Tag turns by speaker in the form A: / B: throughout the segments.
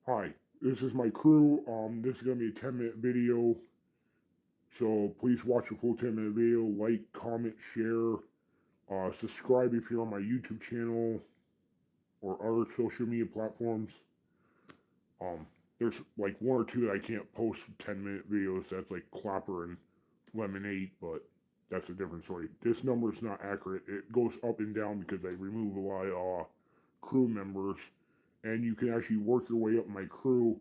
A: Hi, this is my crew. This is gonna be a 10-minute video, so please watch the full 10-minute video. Like, comment, share, subscribe if you're on my YouTube channel or other social media platforms. There's like one or two that I can't post 10-minute videos. That's like Clapper and Lemonade, but that's a different story. This number is not accurate. It goes up and down because I remove a lot of crew members, and you can actually work your way up my crew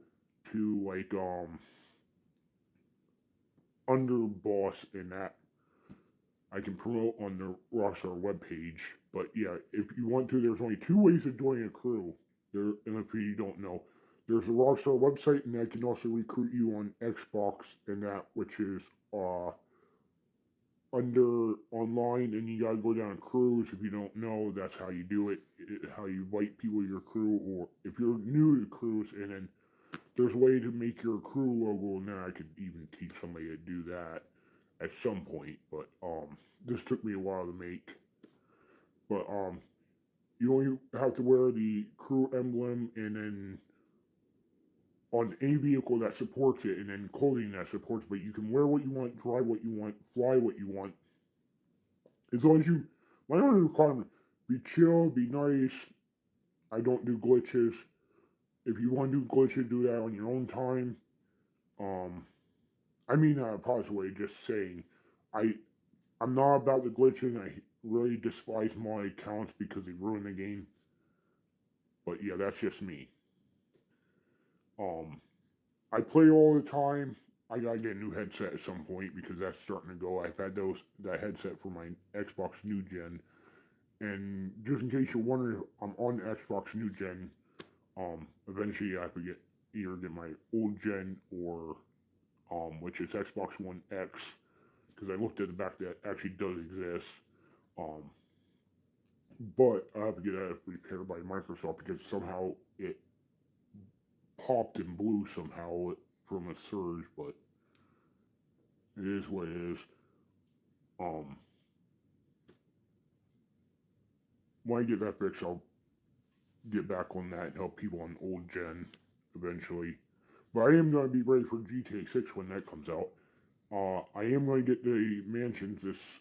A: to like underboss in that I can promote on the Rockstar webpage. But yeah, if you want to, there's only two ways of joining a crew. There, and if you don't know, there's a Rockstar website, and I can also recruit you on Xbox and that, which is under online, and you gotta go down crews. If you don't know, that's how you do it. How you invite people to your crew, or if you're new to crews, and then there's a way to make your crew logo, and then I could even teach somebody to do that at some point. But this took me a while to make. But you only have to wear the crew emblem, and then on a vehicle that supports it, and then clothing that supports. But you can wear what you want, drive what you want, fly what you want, as long as you. My only requirement: be chill, be nice. I don't do glitches. If you want to do glitches, do that on your own time. Um, I mean that in a positive way, just saying. I I'm not about the glitching. I really despise my accounts because they ruin the game. But yeah, that's just me. Um, I play all the time. I gotta get a new headset at some point because that's starting to go. I've had that headset for my Xbox New Gen, and just in case you're wondering, I'm on Xbox New Gen. Eventually I have to either get my old gen or which is Xbox One X, because I looked at the back that actually does exist. Um, but I have to get that repaired by Microsoft because somehow it popped and blew somehow from a surge. But it is what it is. Um, when I get that fixed, I'll get back on that and help people on old gen eventually. But I am going to be ready for GTA 6 when that comes out. I am going to get the mansions this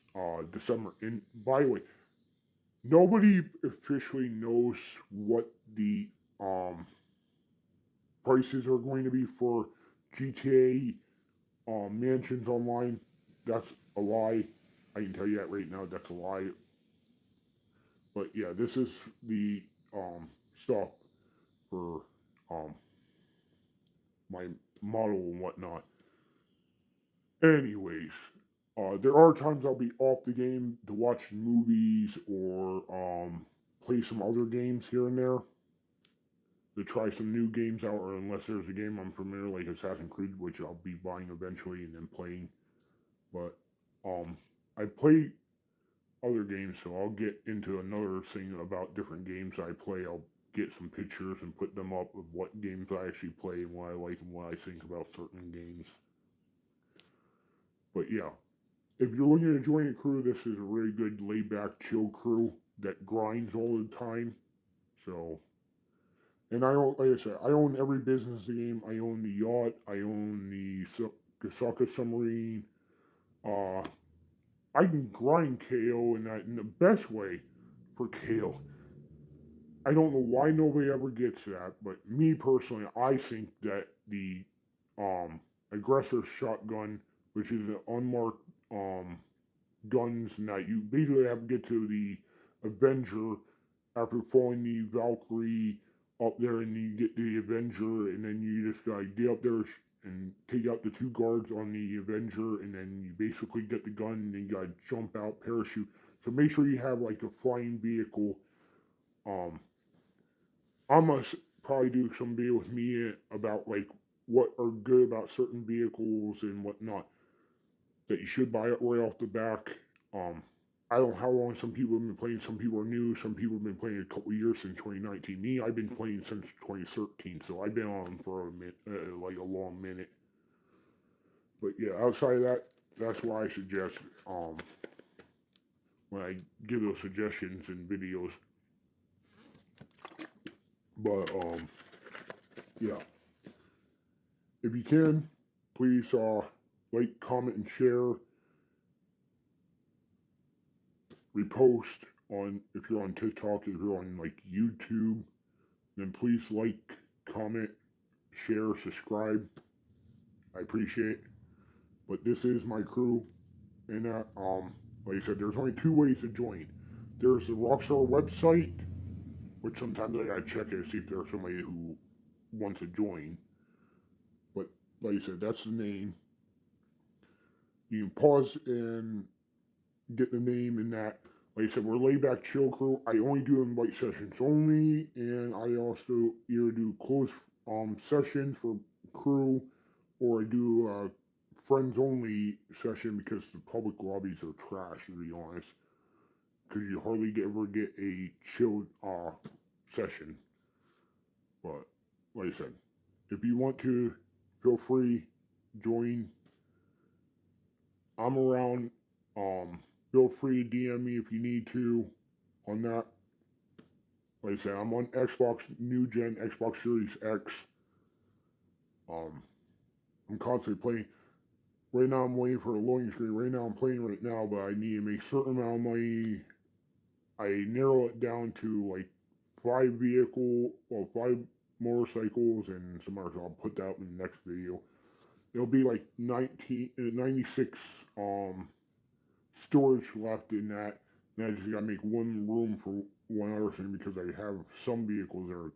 A: December. And by the way, nobody officially knows what the um, prices are going to be for GTA mansions online. That's a lie. I can tell you that right now. That's a lie. But yeah, this is the stuff for um, my model and whatnot. Anyways, there are times I'll be off the game to watch movies or play some other games here and there to try some new games out, or unless there's a game I'm familiar like Assassin's Creed, which I'll be buying eventually and then playing. But um, I play other games, so I'll get into another thing about different games I play. I'll get some pictures and put them up of what games I actually play and what I like and what I think about certain games. But yeah, if you're looking to join a crew, this is a really good laid back, chill crew that grinds all the time. So, and I own, like I said, I own every business in the game. I own the yacht. I own the Gasaka submarine. Uh, I can grind KO in that in the best way for KO. I don't know why nobody ever gets that, but me personally, I think that the um, aggressor shotgun, which is an unmarked guns, and that you basically have to get to the Avenger after following the Valkyrie up there, and you get the Avenger, and then you just gotta get up there and take out the two guards on the Avenger, and then you basically get the gun, and then you gotta jump out, parachute. So make sure you have like a flying vehicle. Um, I must probably do some video with me about like what are good about certain vehicles and whatnot that you should buy it right off the back. Um, I don't know how long some people have been playing. Some people are new. Some people have been playing a couple years since 2019. Me, I've been playing since 2013, so I've been on for a minute, like a long minute. But yeah, outside of that, that's why I suggest when I give those suggestions in videos. But yeah, if you can, please like, comment, and share. Repost on if you're on TikTok, if you're on like YouTube, then please like, comment, share, subscribe. I appreciate it. But this is my crew, and like I said, there's only two ways to join. There's the Rockstar website, which sometimes I gotta check it to see if there's somebody who wants to join. But like I said, that's the name. You can pause and get the name in that. Like I said, we're laid back chill crew. I only do invite sessions only, and I also either do closed sessions for crew, or I do friends only session because the public lobbies are trash, to be honest. Because you hardly ever get a chill session. But like I said, if you want to, feel free, join. I'm around. Feel free to DM me if you need to on that. Like I said, I'm on Xbox New Gen, Xbox Series X. I'm constantly playing. Right now, I'm waiting for a loading screen. Right now, I'm playing right now, but I need to make a certain amount of money. I narrow it down to like 5 motorcycles, and some others. I'll put that in the next video. There'll be like 96 storage left in that. And I just gotta make one room for one other thing because I have some vehicles that are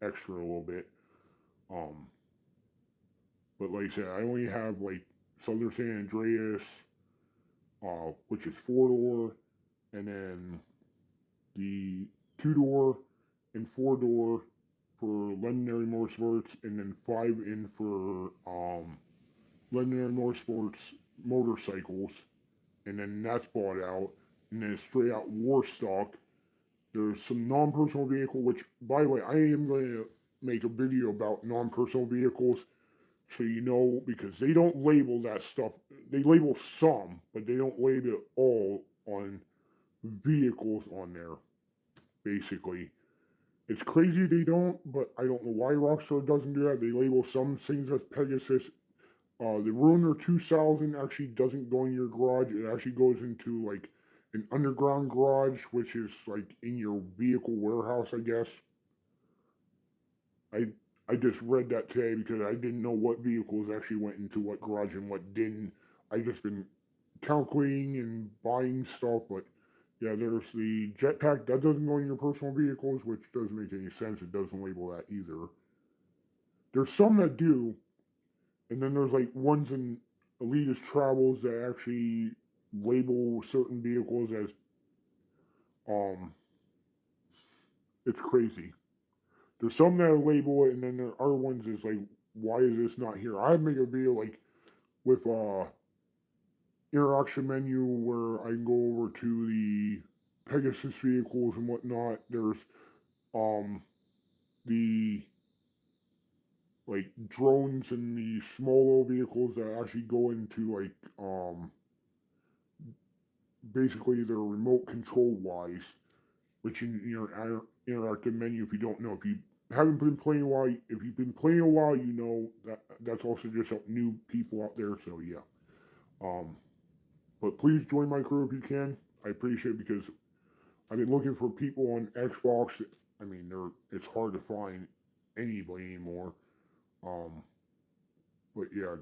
A: extra a little bit. Um, but like I said, I only have like Southern San Andreas, which is 4-door, and then the 2-door and 4-door for Legendary Motorsports, and then 5 in for Legendary Motorsports motorcycles, and then that's bought out, and then straight out war stock. There's some non-personal vehicle, which, by the way, I am going to make a video about non-personal vehicles, so you know, because they don't label that stuff. They label some, but they don't label it all on vehicles on there, basically. It's crazy they don't, but I don't know why Rockstar doesn't do that. They label some things as Pegasus. The Ruiner 2000 actually doesn't go in your garage. It actually goes into like an underground garage, which is like in your vehicle warehouse, I guess. I I just read that today because I didn't know what vehicles actually went into what garage and what didn't. I just been calculating and buying stuff, but yeah, there's the jetpack that doesn't go in your personal vehicles, which doesn't make any sense. It doesn't label that either. There's some that do, and then there's like ones in Elitist Travels that actually label certain vehicles as um. It's crazy. There's some that label it, and then there are other ones is like, why is this not here? I make a video like with interaction menu where I can go over to the Pegasus vehicles and whatnot. There's um the like drones and the small vehicles that actually go into like basically they're remote control wise, which in your interactive menu, if you don't know, if you haven't been playing a while, if you've been playing a while, you know that that's also just help new people out there. So yeah, um, but please join my crew if you can. I appreciate it because I've been looking for people on Xbox. I mean, it's hard to find anybody anymore. Um, but yeah,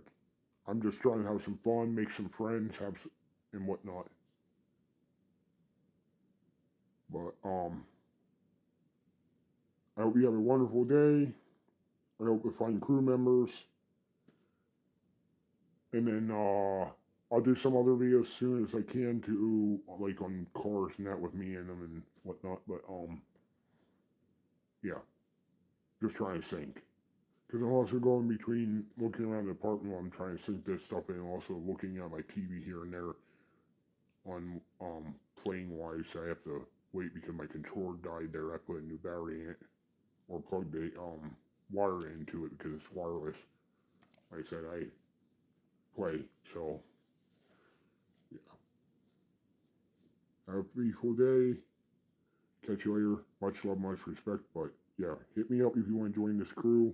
A: I'm just trying to have some fun, make some friends, and whatnot. But I hope you have a wonderful day. I hope you find crew members, and then I'll do some other videos as soon as I can to like on cars and that with me in them and whatnot. But yeah, just trying to sync. Because I'm also going between looking around the apartment while I'm trying to sync this stuff in, and also looking at my TV here and there on playing wise. I have to wait because my controller died there. I put a new battery in it or plugged the wire into it because it's wireless. Like I said, I play, so yeah. Have a beautiful day. Catch you later. Much love, much respect. But yeah, hit me up if you want to join this crew.